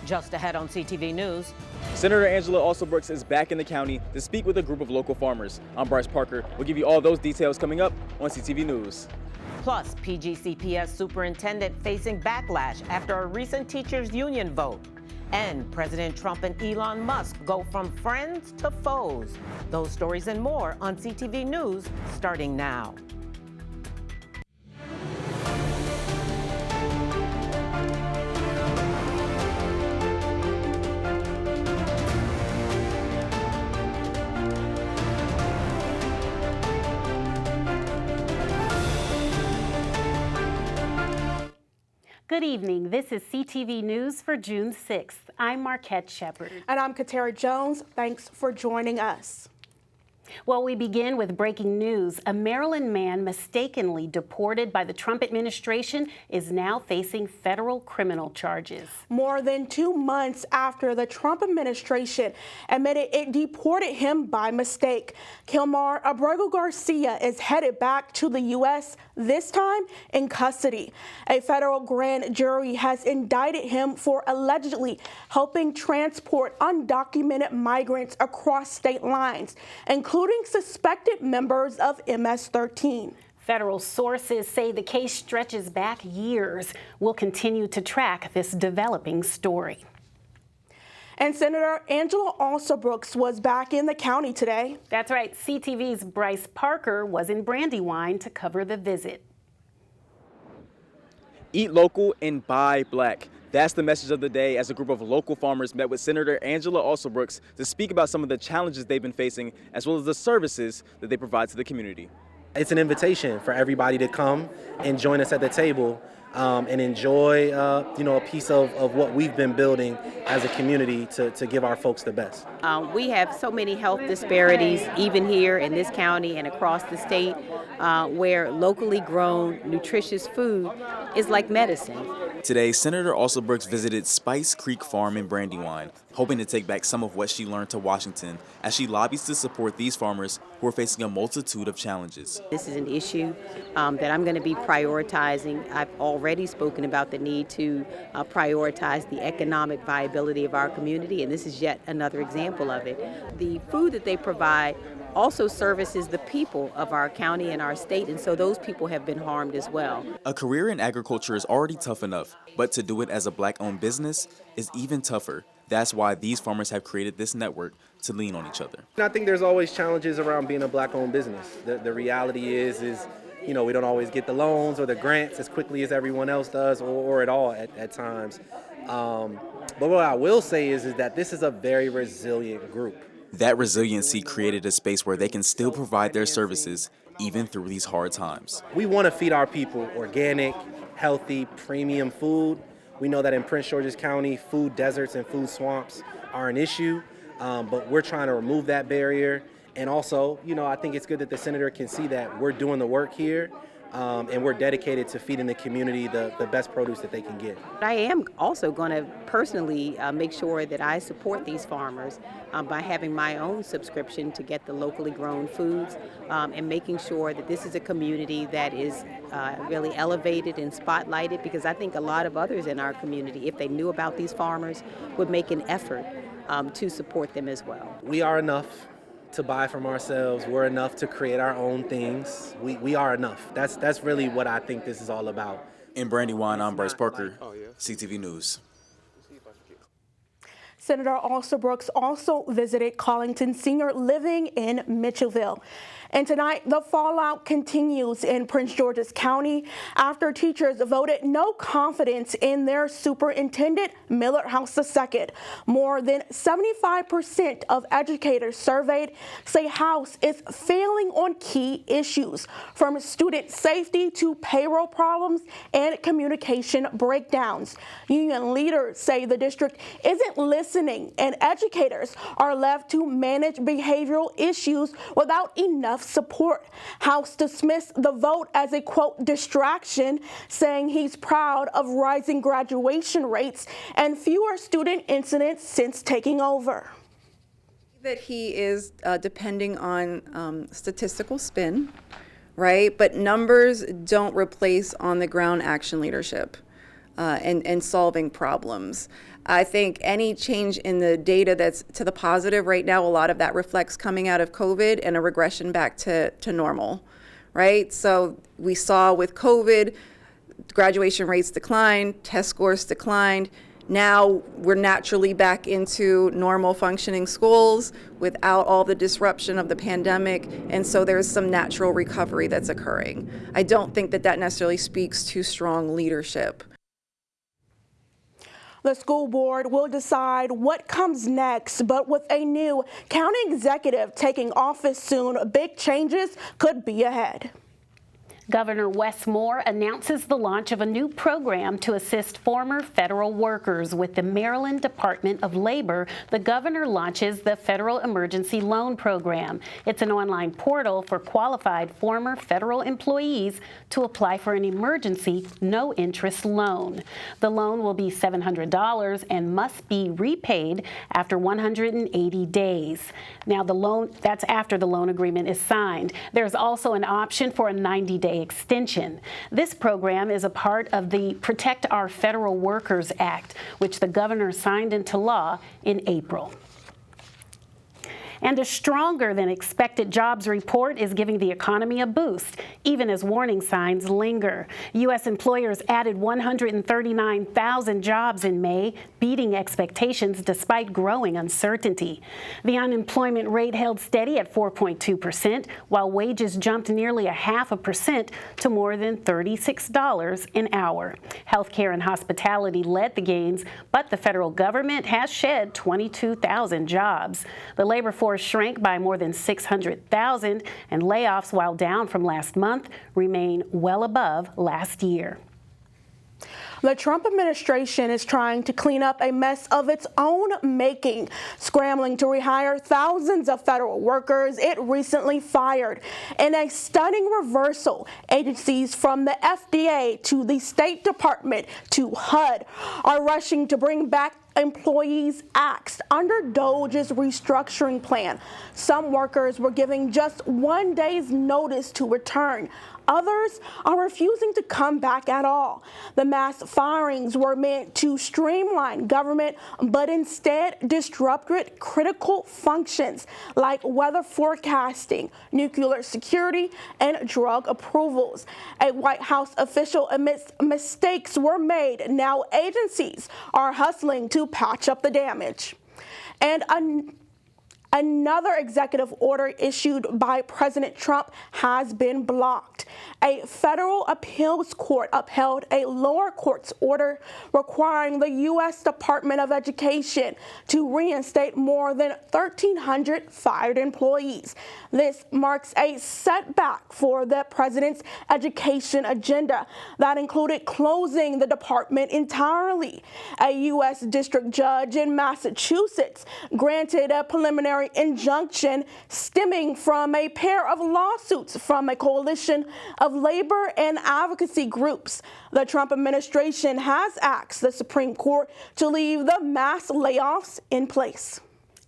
Just ahead on CTV News. Senator Angela Alsobrooks is back in the county to speak with a group of local farmers. I'm Bryce Parker. We'll give you all those details coming up on CTV News. Plus, PGCTV superintendent facing backlash after a recent teachers union vote. And President Trump and Elon Musk go from friends to foes. Those stories and more on CTV News starting now. Good evening. This is CTV News for June 6th. I'm Marquette Shepard. And I'm Katara Jones. Thanks for joining us. Well, we begin with breaking news. A Maryland man mistakenly deported by the Trump administration is now facing federal criminal charges. More than 2 months after the Trump administration admitted it deported him by mistake, Kilmar Abrego Garcia is headed back to the U.S., this time in custody. A federal grand jury has indicted him for allegedly helping transport undocumented migrants across state lines, including suspected members of MS-13. Federal sources say the case stretches back years. We'll continue to track this developing story. And Senator Angela Alsobrooks was back in the county today. That's right. CTV's Bryce Parker was in Brandywine to cover the visit. Eat local and buy black. That's the message of the day as a group of local farmers met with Senator Angela Alsobrooks to speak about some of the challenges they've been facing, as well as the services that they provide to the community. It's an invitation for everybody to come and join us at the table and enjoy, a piece of what we've been building as a community to give our folks the best. We have so many health disparities, even here in this county and across the state, where locally grown, nutritious food is like medicine. Today, Senator Alsobrooks visited Spice Creek Farm in Brandywine, hoping to take back some of what she learned to Washington as she lobbies to support these farmers who are facing a multitude of challenges. This is an issue that I'm going to be prioritizing. I've already spoken about the need to prioritize the economic viability of our community, and this is yet another example of it. The food that they provide also services the people of our county and our state, and so those people have been harmed as well. A career in agriculture is already tough enough, but to do it as a black-owned business is even tougher. That's why these farmers have created this network to lean on each other. I think there's always challenges around being a black-owned business. The reality is we don't always get the loans or the grants as quickly as everyone else does, or at all at times. But what I will say is that this is a very resilient group. That resiliency created a space where they can still provide their services even through these hard times. We want to feed our people organic, healthy, premium food. We know that in Prince George's County, food deserts and food swamps are an issue, but we're trying to remove that barrier. And also, I think it's good that the senator can see that we're doing the work here. And we're dedicated to feeding the community the best produce that they can get. I am also going to personally make sure that I support these farmers by having my own subscription to get the locally grown foods and making sure that this is a community that is really elevated and spotlighted, because I think a lot of others in our community, if they knew about these farmers, would make an effort to support them as well. We are enough to buy from ourselves. We're enough to create our own things. We are enough. That's really what I think this is all about. In Brandywine, I'm Bryce Parker, CTV News. Senator Alsobrooks also visited Collington Senior Living in Mitchellville. And tonight, the fallout continues in Prince George's County after teachers voted no confidence in their superintendent, Millard House II. More than 75% of educators surveyed say House is failing on key issues, from student safety to payroll problems and communication breakdowns. Union leaders say the district isn't listening, and educators are left to manage behavioral issues without enough support. House dismissed the vote as a, quote, distraction, saying he's proud of rising graduation rates and fewer student incidents since taking over. That he is depending on statistical spin, right? But numbers don't replace on the ground action leadership. and solving problems. I think any change in the data that's to the positive right now, a lot of that reflects coming out of COVID and a regression back to normal, right? So we saw with COVID, graduation rates declined, test scores declined. Now we're naturally back into normal functioning schools without all the disruption of the pandemic, and so there's some natural recovery that's occurring. I don't think that that necessarily speaks to strong leadership. The school board will decide what comes next, but with a new county executive taking office soon, big changes could be ahead. Governor Wes Moore announces the launch of a new program to assist former federal workers. With the Maryland Department of Labor, the governor launches the Federal Emergency Loan Program. It's an online portal for qualified former federal employees to apply for an emergency, no-interest loan. The loan will be $700 and must be repaid after 180 days. Now, that's after the loan agreement is signed. There's also an option for a 90-day extension. This program is a part of the Protect Our Federal Workers Act, which the governor signed into law in April. And a stronger than expected jobs report is giving the economy a boost, even as warning signs linger. U.S. employers added 139,000 jobs in May, beating expectations despite growing uncertainty. The unemployment rate held steady at 4.2%, while wages jumped nearly 0.5% to more than $36 an hour. Healthcare and hospitality led the gains, but the federal government has shed 22,000 jobs. The labor force shrank by more than 600,000, and layoffs, while down from last month, remain well above last year. The Trump administration is trying to clean up a mess of its own making, scrambling to rehire thousands of federal workers it recently fired. In a stunning reversal, agencies from the FDA to the State Department to HUD are rushing to bring back employees axed under DOJ's restructuring plan. Some workers were giving just 1 day's notice to return. Others are refusing to come back at all. The mass firings were meant to streamline government, but instead disrupted critical functions like weather forecasting, nuclear security, and drug approvals. A White House official admits mistakes were made. Now agencies are hustling to patch up the damage. And another executive order issued by President Trump has been blocked. A federal appeals court upheld a lower court's order requiring the U.S. Department of Education to reinstate more than 1,300 fired employees. This marks a setback for the president's education agenda that included closing the department entirely. A U.S. district judge in Massachusetts granted a preliminary injunction stemming from a pair of lawsuits from a coalition of labor and advocacy groups. The Trump administration has asked the Supreme Court to leave the mass layoffs in place.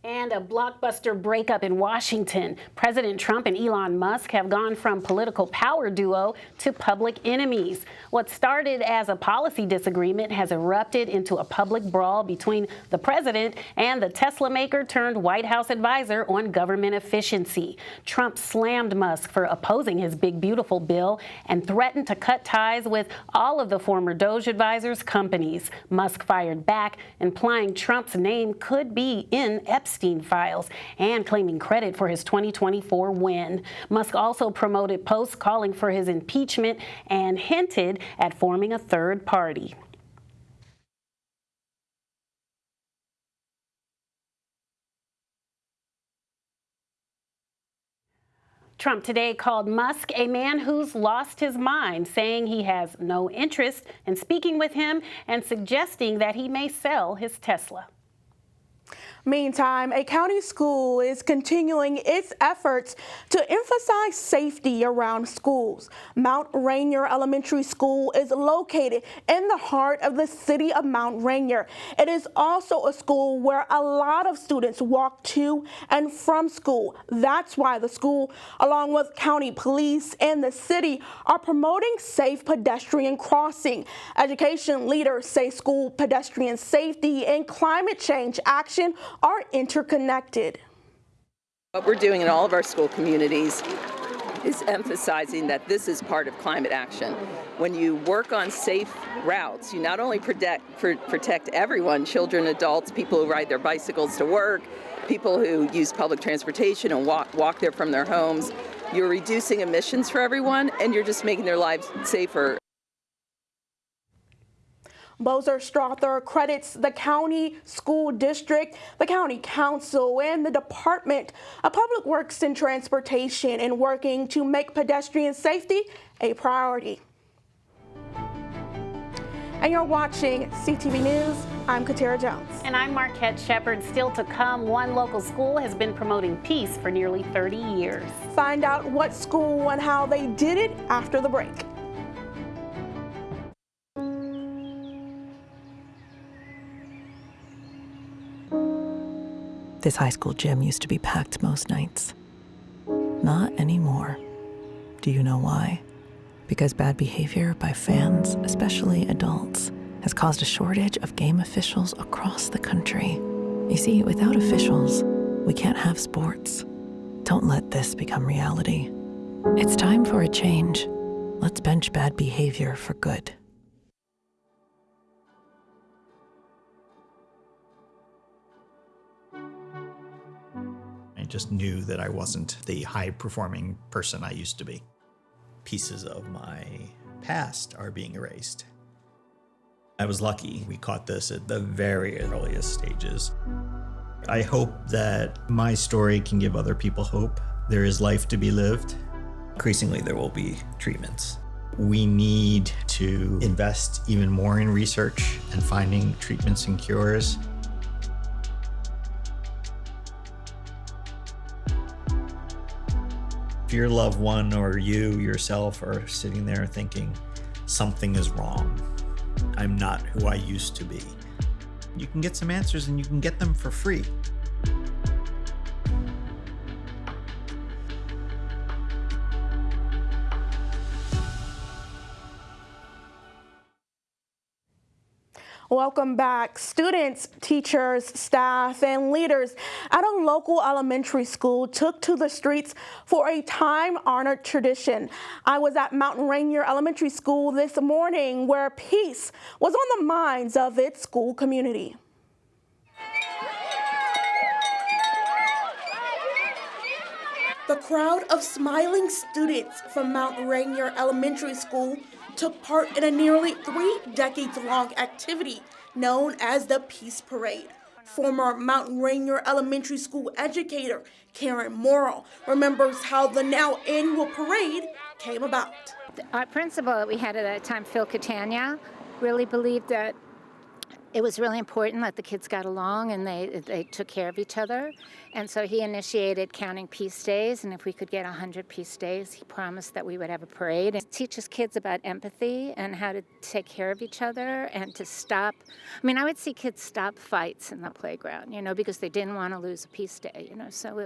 And a blockbuster breakup in Washington. President Trump and Elon Musk have gone from political power duo to public enemies. What started as a policy disagreement has erupted into a public brawl between the president and the Tesla maker turned White House advisor on government efficiency. Trump slammed Musk for opposing his Big Beautiful bill and threatened to cut ties with all of the former Doge advisors' companies. Musk fired back, implying Trump's name could be in Epstein files and claiming credit for his 2024 win. Musk also promoted posts calling for his impeachment and hinted at forming a third party. Trump today called Musk a man who's lost his mind, saying he has no interest in speaking with him and suggesting that he may sell his Tesla. Meantime, a county school is continuing its efforts to emphasize safety around schools. Mount Rainier Elementary School is located in the heart of the city of Mount Rainier. It is also a school where a lot of students walk to and from school. That's why the school, along with county police and the city, are promoting safe pedestrian crossing. Education leaders say school pedestrian safety and climate change action are interconnected. What we're doing in all of our school communities is emphasizing that this is part of climate action. When you work on safe routes, you not only protect everyone, children, adults, people who ride their bicycles to work, people who use public transportation and walk there from their homes, you're reducing emissions for everyone, and you're just making their lives safer. Bozer Strother credits the county school district, the county council, and the Department of Public Works and Transportation in working to make pedestrian safety a priority. And you're watching CTV News. I'm Katara Jones. And I'm Marquette Shepard. Still to come, one local school has been promoting peace for nearly 30 years. Find out what school and how they did it after the break. This high school gym used to be packed most nights. Not anymore. Do you know why? Because bad behavior by fans, especially adults, has caused a shortage of game officials across the country. You see, without officials, we can't have sports. Don't let this become reality. It's time for a change. Let's bench bad behavior for good. I just knew that I wasn't the high-performing person I used to be. Pieces of my past are being erased. I was lucky. We caught this at the very earliest stages. I hope that my story can give other people hope. There is life to be lived. Increasingly, there will be treatments. We need to invest even more in research and finding treatments and cures. If your loved one or you yourself are sitting there thinking, something is wrong, I'm not who I used to be, you can get some answers and you can get them for free. Welcome back. Students, teachers, staff, and leaders at a local elementary school took to the streets for a time-honored tradition. I was at Mount Rainier Elementary School this morning, where peace was on the minds of its school community. The crowd of smiling students from Mount Rainier Elementary School took part in a nearly 3 decades-long activity known as the Peace Parade. Former Mount Rainier Elementary School educator Karen Morrill remembers how the now annual parade came about. Our principal that we had at that time, Phil Catania, really believed that it was really important that the kids got along and they took care of each other. And so he initiated counting peace days, and if we could get 100 peace days, he promised that we would have a parade. It teaches kids about empathy and how to take care of each other and to stop. I mean, I would see kids stop fights in the playground, because they didn't want to lose a peace day, so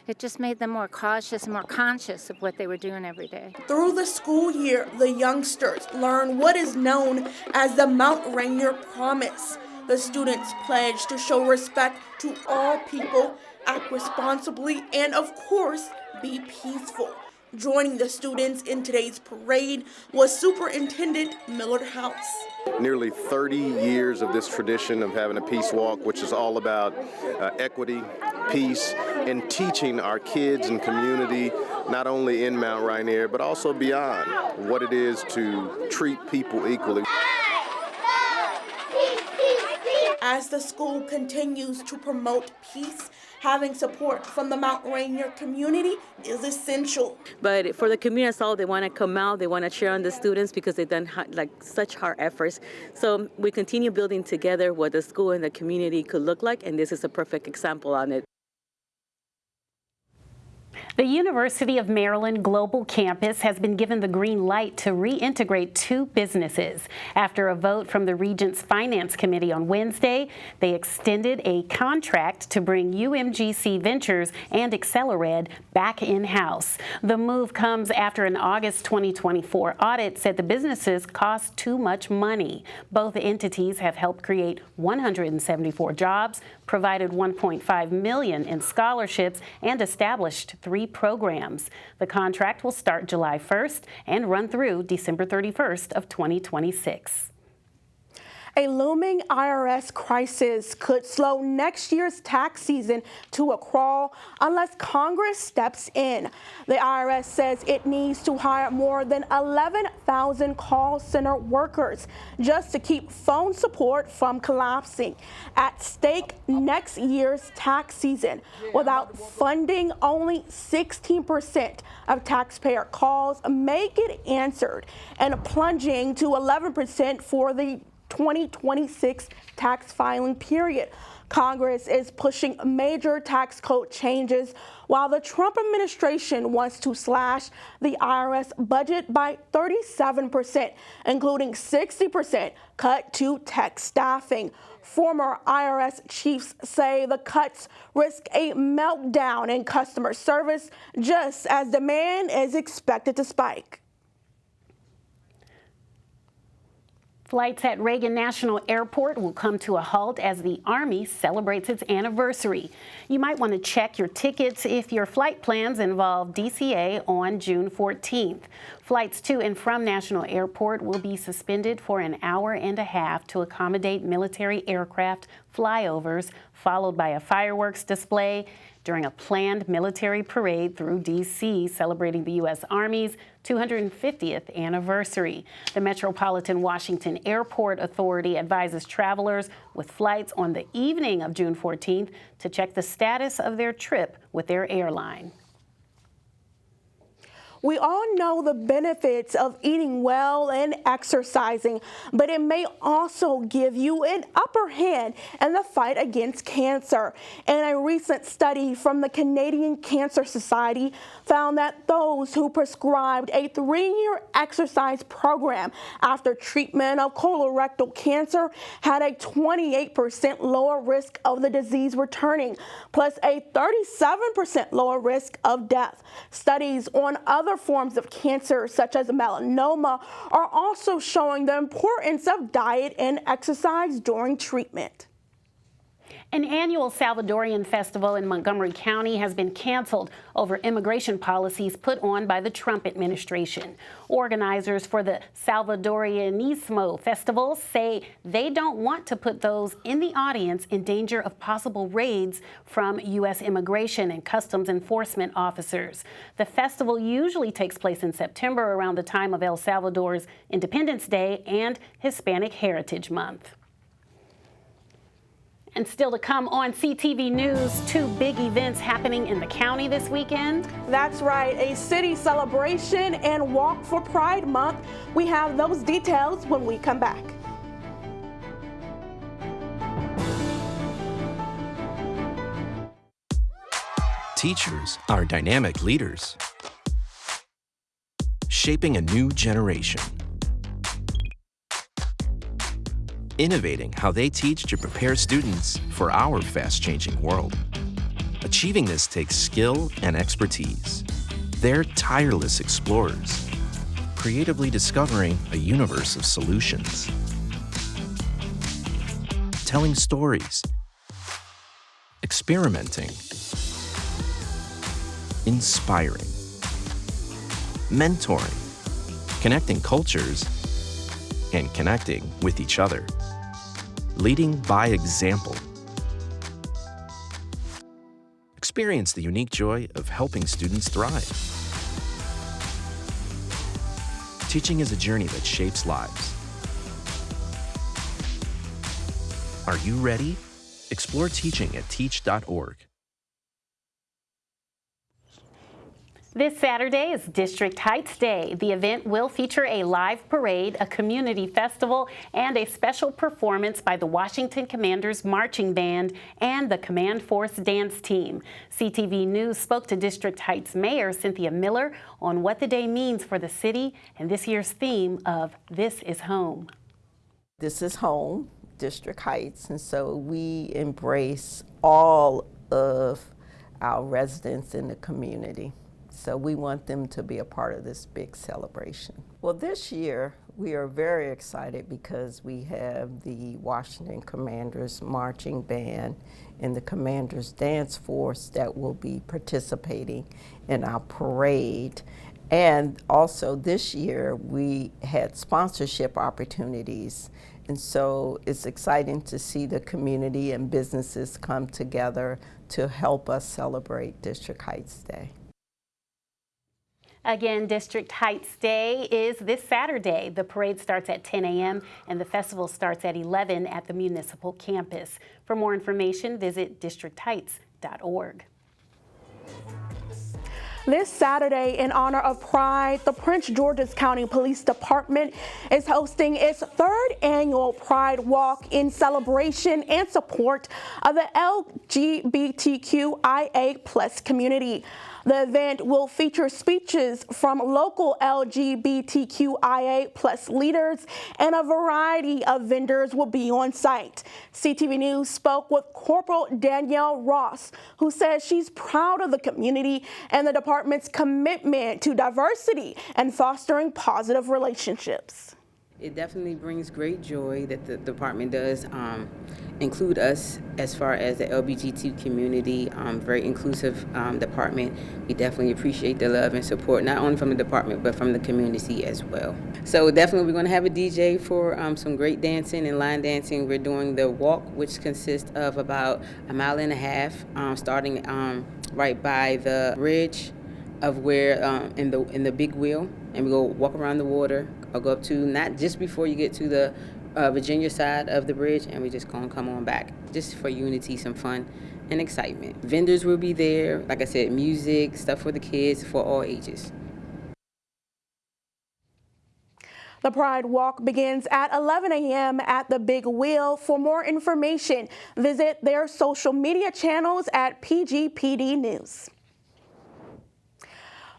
it just made them more cautious and more conscious of what they were doing every day. Through the school year, the youngsters learn what is known as the Mount Rainier Promise. The students pledge to show respect to all people, act responsibly, and of course, be peaceful. Joining the students in today's parade was Superintendent Millard House. Nearly 30 years of this tradition of having a peace walk, which is all about equity, peace, and teaching our kids and community, not only in Mount Rainier, but also beyond, what it is to treat people equally. As the school continues to promote peace having support from the Mount Rainier community is essential. But for the community as well, they want to come out, they want to cheer on the students because they've done such hard efforts. So we continue building together what the school and the community could look like, and this is a perfect example on it. The University of Maryland Global Campus has been given the green light to reintegrate 2 businesses. After a vote from the Regents Finance Committee on Wednesday, they extended a contract to bring UMGC Ventures and Accelerad back in-house. The move comes after an August 2024 audit said the businesses cost too much money. Both entities have helped create 174 jobs, provided $1.5 million in scholarships, and established 3 programs. The contract will start July 1st and run through December 31st of 2026. A looming IRS crisis could slow next year's tax season to a crawl unless Congress steps in. The IRS says it needs to hire more than 11,000 call center workers just to keep phone support from collapsing. At stake next year's tax season. Without funding, only 16% of taxpayer calls may get answered, and plunging to 11% for the 2026 tax filing period. Congress is pushing major tax code changes while the Trump administration wants to slash the IRS budget by 37%, including 60% cut to tech staffing. Former IRS chiefs say the cuts risk a meltdown in customer service just as demand is expected to spike. Flights at Reagan National Airport will come to a halt as the Army celebrates its anniversary. You might want to check your tickets if your flight plans involve DCA on June 14th. Flights to and from National Airport will be suspended for an hour and a half to accommodate military aircraft flyovers, followed by a fireworks display during a planned military parade through D.C. celebrating the U.S. Army's 250th anniversary. The Metropolitan Washington Airport Authority advises travelers with flights on the evening of June 14th to check the status of their trip with their airline. We all know the benefits of eating well and exercising, but it may also give you an upper hand in the fight against cancer. And a recent study from the Canadian Cancer Society found that those who prescribed a 3-year exercise program after treatment of colorectal cancer had a 28% lower risk of the disease returning, plus a 37% lower risk of death. Studies on other forms of cancer, such as melanoma, are also showing the importance of diet and exercise during treatment. An annual Salvadorian festival in Montgomery County has been canceled over immigration policies put on by the Trump administration. Organizers for the Salvadorianismo festival say they don't want to put those in the audience in danger of possible raids from U.S. immigration and customs enforcement officers. The festival usually takes place in September around the time of El Salvador's Independence Day and Hispanic Heritage Month. And still to come on CTV News, 2 big events happening in the county this weekend. That's right, a city celebration and walk for Pride Month. We have those details when we come back. Teachers are dynamic leaders, shaping a new generation. Innovating how they teach to prepare students for our fast-changing world. Achieving this takes skill and expertise. They're tireless explorers, creatively discovering a universe of solutions. Telling stories, experimenting, inspiring, mentoring, connecting cultures, and connecting with each other. Leading by example. Experience the unique joy of helping students thrive. Teaching is a journey that shapes lives. Are you ready? Explore teaching at teach.org. This Saturday is District Heights Day. The event will feature a live parade, a community festival, and a special performance by the Washington Commanders Marching Band and the Command Force Dance Team. CTV News spoke to District Heights Mayor Cynthia Miller on what the day means for the city and this year's theme of This is Home. This is home, District Heights, and so we embrace all of our residents in the community. So we want them to be a part of this big celebration. Well, this year we are very excited because we have the Washington Commanders Marching Band and the Commanders Dance Force that will be participating in our parade. And also this year we had sponsorship opportunities. And so it's exciting to see the community and businesses come together to help us celebrate District Heights Day. Again, District Heights Day is this Saturday. The parade starts at 10 a.m. and the festival starts at 11 at the municipal campus. For more information, visit districtheights.org. This Saturday, in honor of Pride, the Prince George's County Police Department is hosting its third annual Pride Walk in celebration and support of the LGBTQIA+ community. The event will feature speeches from local LGBTQIA+ leaders, and a variety of vendors will be on site. CTV News spoke with Corporal Danielle Ross, who says she's proud of the community and the department's commitment to diversity and fostering positive relationships. It definitely brings great joy that the department does include us as far as the LGBT community, very inclusive department. We definitely appreciate the love and support, not only from the department, but from the community as well. So definitely we're going to have a DJ for some great dancing and line dancing. We're doing the walk, which consists of about 1.5 miles, starting right by the bridge of where in the big wheel, and we go walk around the water. I'll go up to, not just before you get to the Virginia side of the bridge, and we just gonna come on back, just for unity, some fun and excitement. Vendors will be there, like I said, music, stuff for the kids, for all ages. The Pride Walk begins at 11 a.m. at the Big Wheel. For more information, visit their social media channels at PGPD News.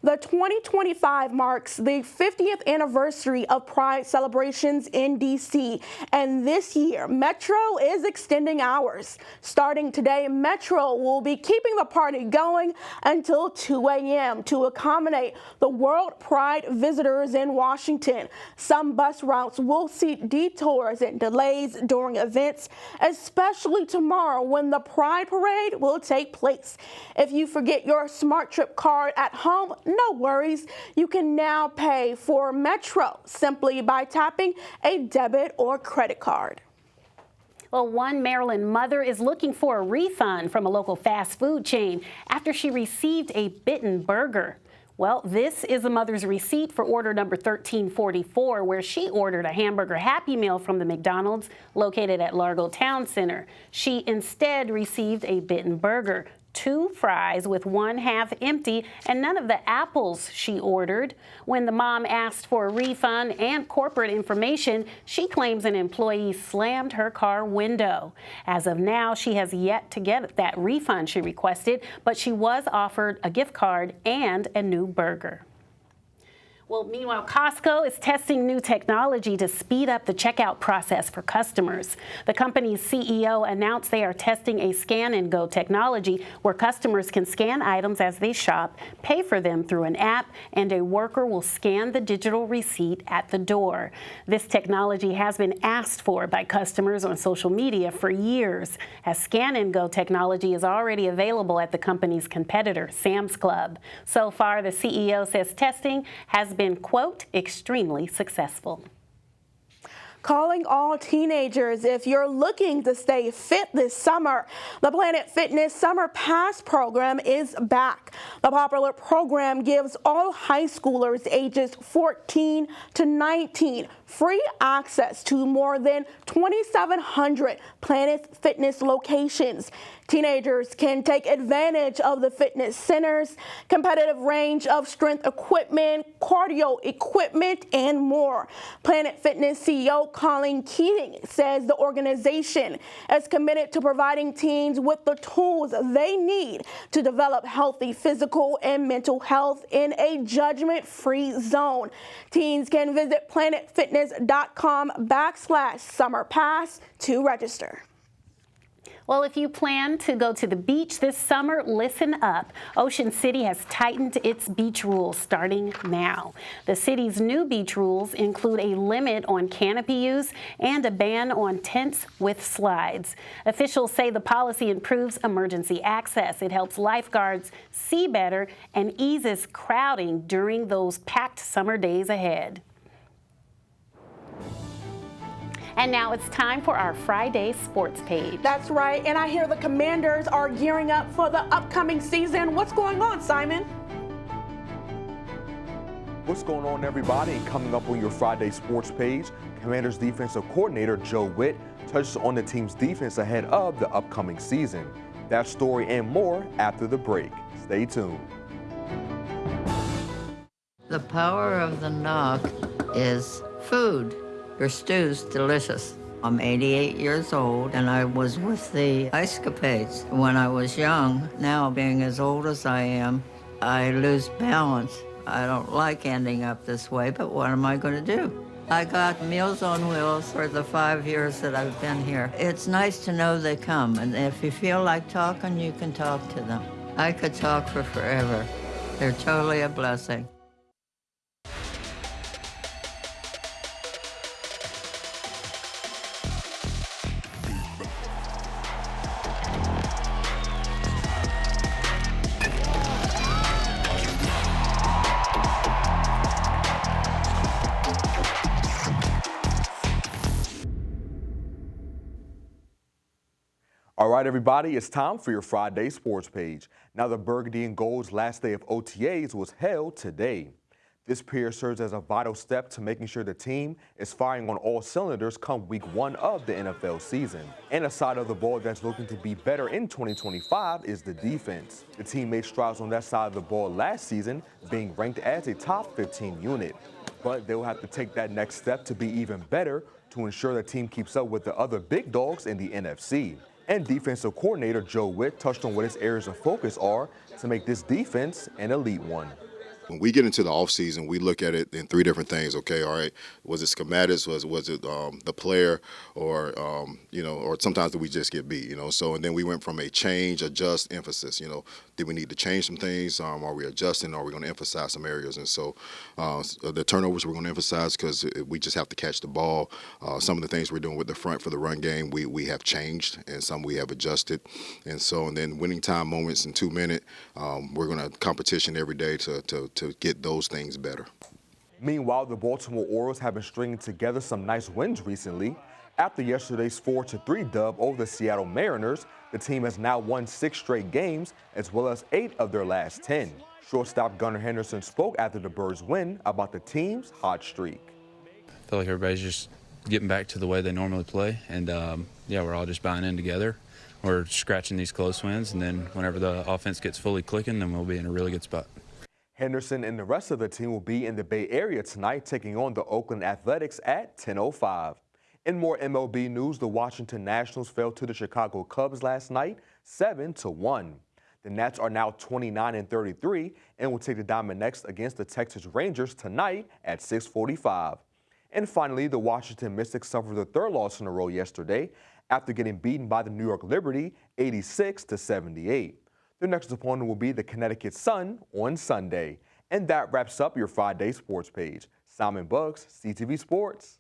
The 2025 marks the 50th anniversary of Pride celebrations in D.C., and this year, Metro is extending hours. Starting today, Metro will be keeping the party going until 2 a.m. to accommodate the World Pride visitors in Washington. Some bus routes will see detours and delays during events, especially tomorrow when the Pride Parade will take place. If you forget your Smart Trip card at home, no worries. You can now pay for Metro simply by tapping a debit or credit card. Well, one Maryland mother is looking for a refund from a local fast food chain after she received a bitten burger. Well, this is a mother's receipt for order number 1344, where she ordered a hamburger Happy Meal from the McDonald's located at Largo Town Center. She instead received a bitten burger, 2 fries with one half empty, and none of the apples she ordered. When the mom asked for a refund and corporate information, she claims an employee slammed her car window. As of now, she has yet to get that refund she requested, but she was offered a gift card and a new burger. Well, meanwhile, Costco is testing new technology to speed up the checkout process for customers. The company's CEO announced they are testing a scan-and-go technology where customers can scan items as they shop, pay for them through an app, and a worker will scan the digital receipt at the door. This technology has been asked for by customers on social media for years, as scan-and-go technology is already available at the company's competitor, Sam's Club. So far, the CEO says testing has been, quote, extremely successful. calling all teenagers if you're looking to stay fit this summer. The Planet Fitness Summer Pass program is back. The popular program gives all high schoolers ages 14 to 19 free access to more than 2,700 Planet Fitness locations. Teenagers can take advantage of the fitness centers, competitive range of strength equipment, cardio equipment, and more. Planet Fitness CEO Colin Keating says the organization is committed to providing teens with the tools they need to develop healthy physical and mental health in a judgment-free zone. Teens can visit planetfitness.com/summerpass to register. Well, if you plan to go to the beach this summer, listen up. Ocean City has tightened its beach rules starting now. The city's new beach rules include a limit on canopy use and a ban on tents with slides. Officials say the policy improves emergency access. It helps lifeguards see better and eases crowding during those packed summer days ahead. And now it's time for our Friday sports page. That's right, and I hear the Commanders are gearing up for the upcoming season. What's going on, Simon? What's going on, everybody? Coming up on your Friday sports page, Commanders defensive coordinator Joe Witt touches on the team's defense ahead of the upcoming season. That story and more after the break. Stay tuned. The power of the knock is food. Your stew's delicious. I'm 88 years old, and I was with the Ice Capades when I was young. Now, being as old as I am, I lose balance. I don't like ending up this way, but what am I going to do? I got Meals on Wheels for the 5 years that I've been here. It's nice to know they come, and if you feel like talking, you can talk to them. I could talk for forever. They're totally a blessing. All right, everybody, it's time for your Friday sports page. Now, the Burgundy and Gold's last day of OTAs was held today. This period serves as a vital step to making sure the team is firing on all cylinders come week 1 of the NFL season. And a side of the ball that's looking to be better in 2025 is the defense. The team made strides on that side of the ball last season, being ranked as a top 15 unit. But they will have to take that next step to be even better to ensure the team keeps up with the other big dogs in the NFC. And defensive coordinator Joe Witt touched on what his areas of focus are to make this defense an elite one. When we get into the offseason, we look at it in 3 different things. Okay, all right, was it schematics? Was it the player, or or sometimes we just get beat? So and then we went from a change, adjust, emphasis. Did we need to change some things? Are we adjusting? Are we going to emphasize some areas? And so the turnovers we're going to emphasize because we just have to catch the ball. Some of the things we're doing with the front for the run game, we have changed, and some we have adjusted. And then winning time moments in 2 minutes, we're going to competition every day to get those things better. Meanwhile, the Baltimore Orioles have been stringing together some nice wins recently. After yesterday's 4-3 dub over the Seattle Mariners, the team has now won 6 straight games, as well as 8 of their last 10. Shortstop Gunnar Henderson spoke after the Birds' win about the team's hot streak. I feel like everybody's just getting back to the way they normally play, and we're all just buying in together. We're scratching these close wins, and then whenever the offense gets fully clicking, then we'll be in a really good spot. Henderson and the rest of the team will be in the Bay Area tonight, taking on the Oakland Athletics at 10:05. In more MLB news, the Washington Nationals fell to the Chicago Cubs last night, 7-1. The Nats are now 29-33 and will take the diamond next against the Texas Rangers tonight at 6:45. And finally, the Washington Mystics suffered their 3rd loss in a row yesterday after getting beaten by the New York Liberty 86-78. Their next opponent will be the Connecticut Sun on Sunday. And that wraps up your Friday sports page. Simon Bucks, CTV Sports.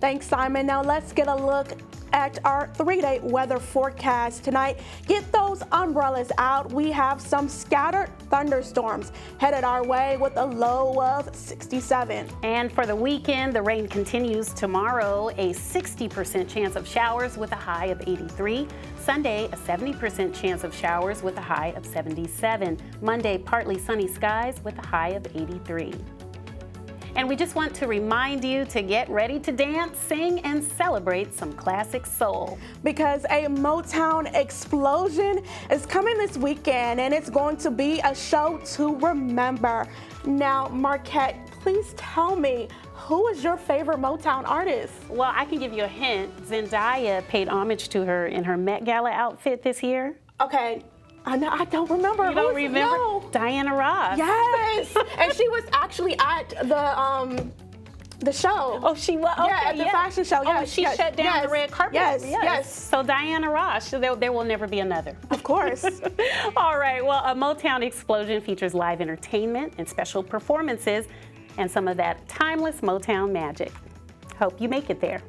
Thanks, Simon. Now let's get a look at our 3-day weather forecast tonight. Get those umbrellas out. We have some scattered thunderstorms headed our way with a low of 67. And for the weekend, the rain continues tomorrow. A 60% chance of showers with a high of 83. Sunday, a 70% chance of showers with a high of 77. Monday, partly sunny skies with a high of 83. And we just want to remind you to get ready to dance, sing, and celebrate some classic soul. Because a Motown explosion is coming this weekend, and it's going to be a show to remember. Now, Marquette, please tell me, who is your favorite Motown artist? Well, I can give you a hint. Zendaya paid homage to her in her Met Gala outfit this year. Okay. I don't remember. You don't remember? No. Diana Ross. Yes, and she was actually at the show. Oh, she was? Okay, yeah, at the fashion show. Oh, she shut down the red carpet. Yes. So Diana Ross, there will never be another. Of course. All right, well, a Motown explosion features live entertainment and special performances and some of that timeless Motown magic. Hope you make it there.